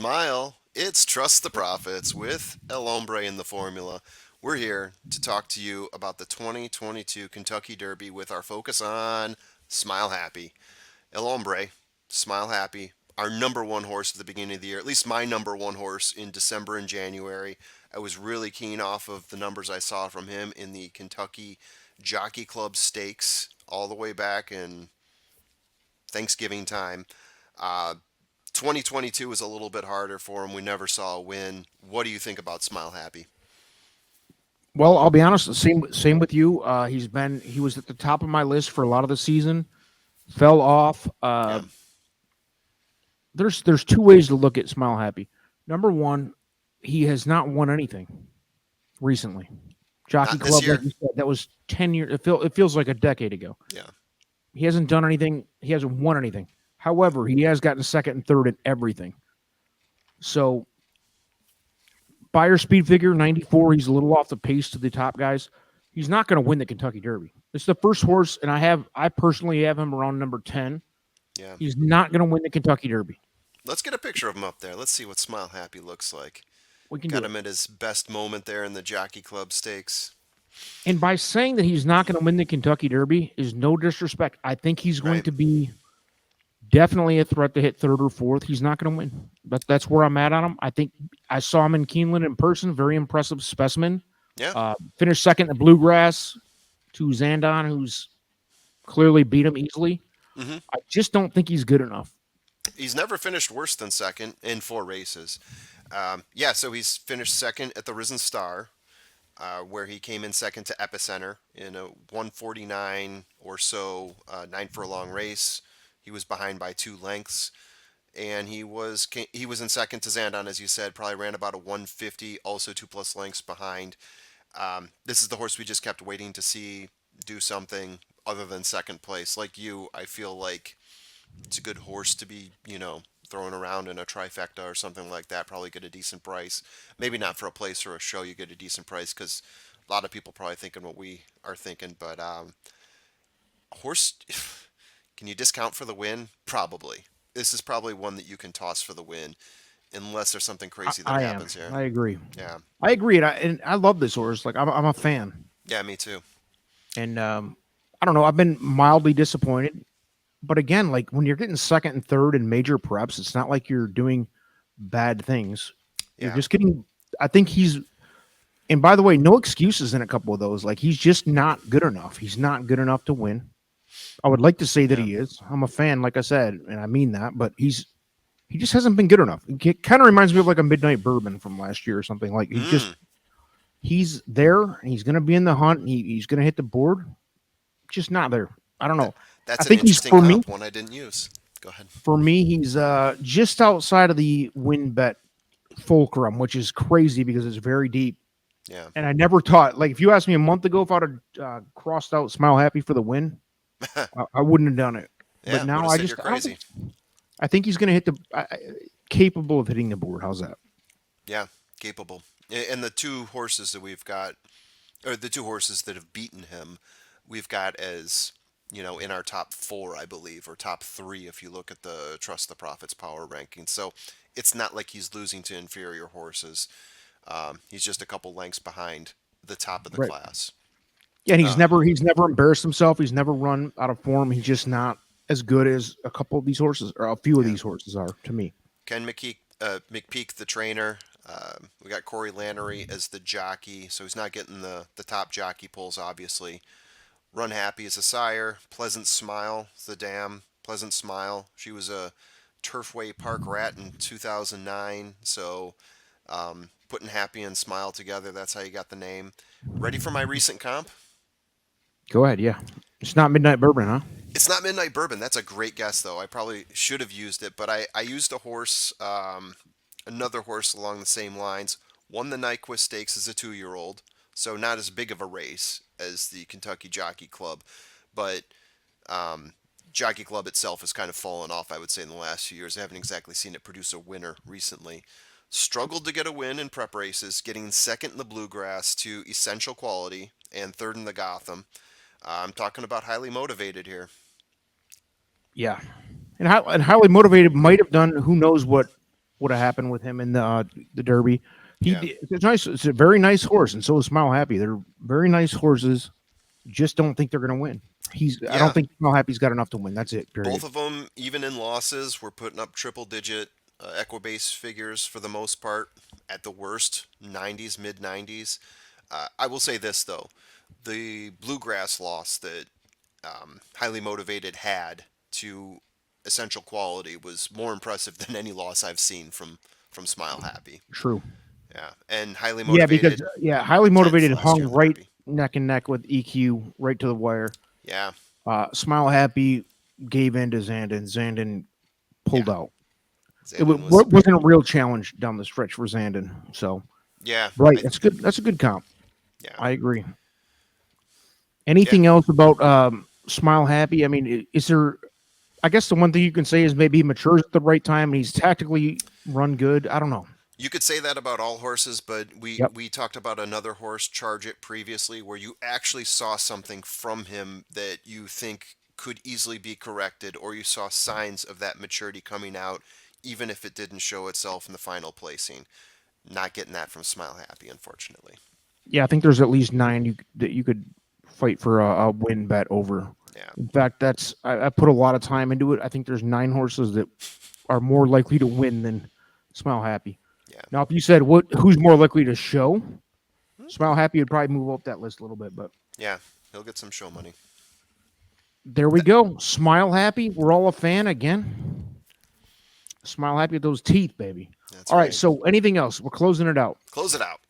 Smile. It's Trust the Profits with El Hombre in the formula. We're here to talk to you about the 2022 Kentucky Derby with our focus on Smile Happy. El Hombre, Smile Happy, our number one horse at the beginning of the year, at least my number one horse in December and January. I was really keen off of the numbers I saw from him in the Kentucky Jockey Club Stakes all the way back in Thanksgiving time. Uh, 2022 was a little bit harder for him. We never saw a win. What do you think about Smile Happy? Well, I'll be honest. Same with you. He was at the top of my list for a lot of the season. Fell off. Yeah, There's two ways to look at Smile Happy. Number one, he has not won anything recently. Jockey not this Club, like year. you said, that was 10 years. It feels like a decade ago. Yeah, He hasn't done anything. He hasn't won anything. However, he has gotten second and third in everything. So buyer speed figure 94. He's a little off the pace to the top guys. He's not going to win the Kentucky Derby. It's the first horse, and I personally have him around number 10. yeah. He's not going to win the Kentucky Derby. Let's get a picture of him up there. Let's see what Smile Happy looks like. We can Got do it. him at his best moment there in the Jockey Club Stakes. And by saying that he's not going to win the Kentucky Derby is no disrespect. I think he's going Right. to be definitely a threat to hit third or fourth. He's not going to win. That's where I'm at on him. I think I saw him in Keeneland in person. Very impressive specimen. Yeah. Finished second in the Bluegrass to Zandon, who's clearly beat him easily. hmm I just don't think he's good enough. He's never finished worse than second in four races. Yeah, so he's finished second at the Risen Star, where he came in second to Epicenter in a 149 or so 9 furlong race. He was behind by 2 lengths. And he was in second to Zandon, as you said. Probably ran about a 150, also 2+ lengths behind. This is the horse we just kept waiting to see do something other than second place. Like you, I feel like it's a good horse to be, throwing around in a trifecta or something like that. Probably get a decent price. Maybe not for a place or a show. You get a decent price because a lot of people probably thinking what we are thinking. But horse, can you discount for the win? Probably. This is probably one that you can toss for the win, unless there's something crazy that I am. happens here. I agree. Yeah, I agree, and I love this horse. Like I'm a fan, yeah, me too. and I don't know. I've been mildly disappointed, but again, like when you're getting second and third in major preps, it's not like you're doing bad things. You're Yeah, just getting. I think he's. And by the way, no excuses in a couple of those. Like he's just not good enough. He's not good enough to win. I would like to say that yeah. he is. I'm a fan, like I said, and I mean that. But he just hasn't been good enough. It kind of reminds me of like a Midnight Bourbon from last year or something. Like Mm, he's there and he's going to be in the hunt. And he's going to hit the board. Just not there. I don't that, know. I that's an think he's interesting comp. One I didn't use. Go ahead. he's just outside of the win bet fulcrum, which is crazy because it's very deep. Yeah. And I never taught. Like if you asked me a month ago if I'd have crossed out Smile Happy for the win, I wouldn't have done it. But Yeah, would now have said you're I don't crazy. think I think he's going to hit capable of hitting the board. How's that? Yeah, capable. And the two horses that we've got, or the two horses that have beaten him, we've got as, in our top four, I believe, or top three if you look at the Trust the Profits power ranking. So it's not like he's losing to inferior horses. He's just a couple lengths behind the top of the Right. class. Yeah, and Uh, he's never embarrassed himself. He's never run out of form. He's just not as good as a couple of these horses or a few of yeah. these horses are to me. Ken McPeak, the trainer. We got Corey Lannery as the jockey, so he's not getting the top jockey pulls, obviously. Run Happy is a sire. Pleasant Smile is the dam. Pleasant Smile. She was a Turfway Park rat in 2009, so putting Happy and Smile together, that's how you got the name. Ready for my recent comp? Go ahead. Yeah, it's not Midnight Bourbon, huh? It's not Midnight Bourbon. That's a great guess, though. I probably should have used it, but I used a horse, another horse along the same lines. Won the Nyquist Stakes as a 2-year-old, so not as big of a race as the Kentucky Jockey Club, but Jockey Club itself has kind of fallen off, I would say, in the last few years. I haven't exactly seen it produce a winner recently. Struggled to get a win in prep races, getting second in the Bluegrass to Essential Quality and third in the Gotham. I'm talking about highly motivated here. Yeah, and highly motivated might have done who knows what would have happened with him in the Derby. Yeah. It's nice. It's a very nice horse, and so is Smile Happy. They're very nice horses. Just don't think they're going to win. I don't Yeah. think Smile Happy's got enough to win. That's it. Both Period. of them, even in losses, were putting up triple digit Equibase figures for the most part. At the worst, 90s, mid 90s. I will say this, though. The Bluegrass loss that Highly Motivated had to Essential Quality was more impressive than any loss I've seen from Smile Happy. True. Yeah. And Highly Yeah, because Motivated, highly 10th motivated last hung year in the right Derby. neck and neck with EQ right to the wire. Yeah. Smile Happy gave in to Zandon. Zandon pulled Yeah. out. Zandon was. Wasn't a real challenge down the stretch for Zandon. So Yeah. right, that's good. That's a good comp. Yeah. I agree. Yeah. Anything else about Smile Happy? I mean, is there? I guess the one thing you can say is maybe he matures at the right time and he's tactically run good. I don't know. You could say that about all horses, but Yep. we talked about another horse, Charge It, previously, where you actually saw something from him that you think could easily be corrected, or you saw signs of that maturity coming out, even if it didn't show itself in the final placing. Not getting that from Smile Happy, unfortunately. Yeah, I think there's at least 9 that you could fight for a win bet over. Yeah. In fact, I put a lot of time into it. I think there's 9 horses that are more likely to win than Smile Happy. Yeah. Now, if you said who's more likely to show, Smile Happy would probably move up that list a little bit. But Yeah. He'll get some show money. there we go. Smile Happy. We're all a fan again. Smile Happy with those teeth, baby. That's All right. right. So anything else? We're closing it out. Close it out.